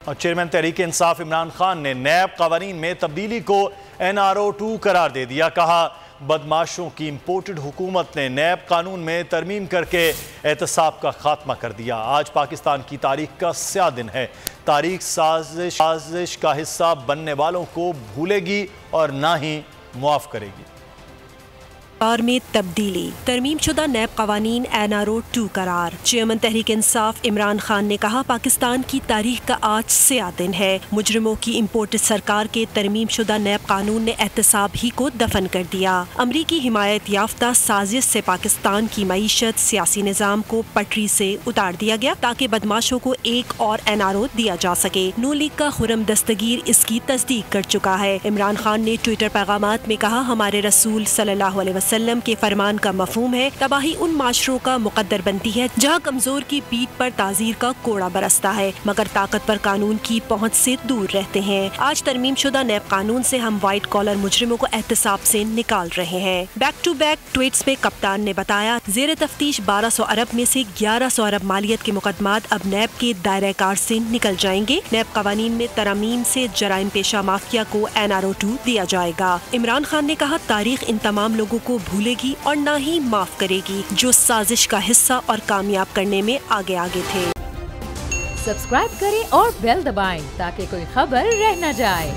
اور چیئرمین تحریک انصاف عمران خان نے نیب قوانین میں تبدیلی کو NRO2 قرار دے دیا۔ کہا بدماشوں کی امپورٹڈ حکومت نے نیب قانون میں ترمیم کر کے احتساب کا خاتمہ کر دیا۔ آج پاکستان کی تاریخ کا سیاہ دن ہے۔ تاریخ سازش کا حصہ بننے والوں کو بھولے گی اور نہ ہی معاف کرے گی۔ میں تبدیلی، ترمیم شدہ نیب قوانین NRO2 قرار۔ چیئرمین تحریک انصاف عمران خان نے کہا پاکستان کی تاریخ کا آج سیاہ دن ہے۔ مجرموں کی امپورٹڈ سرکار کے ترمیم شدہ نیب قانون نے احتساب ہی کو دفن کر دیا۔ امریکی حمایت یافتہ سازش سے پاکستان کی معیشت، سیاسی نظام کو پٹری سے اتار دیا گیا تاکہ بدماشوں کو ایک اور NRO دیا جا سکے۔ نون لیگ کا خرم دستگیر اس کی تصدیق کر چکا ہے۔ عمران خان نے ٹویٹر پیغامات میں کہا ہمارے رسول صلی اللہ علیہ وسلم کے فرمان کا مفہوم ہے تباہی ان معاشروں کا مقدر بنتی ہے جہاں کمزور کی پیٹھ پر تعزیر کا کوڑا برستا ہے مگر طاقتور قانون کی پہنچ سے دور رہتے ہیں۔ آج ترمیم شدہ نیب قانون سے ہم وائٹ کالر مجرموں کو احتساب سے نکال رہے ہیں۔ بیک ٹو بیک ٹویٹس میں کپتان نے بتایا زیر تفتیش 1200 ارب میں سے 1100 ارب مالیت کے مقدمات اب نیب کے دائرہ کار سے نکل جائیں گے۔ نیب قوانین میں ترامیم سے جرائم پیشہ مافیا کو NRO2 دیا جائے گا۔ عمران خان نے کہا تاریخ ان تمام لوگوں کو بھولے گی اور نہ ہی معاف کرے گی جو سازش کا حصہ اور کامیاب کرنے میں آگے تھے۔ سبسکرائب کریں اور بیل دبائیں تاکہ کوئی خبر رہ نہ جائے۔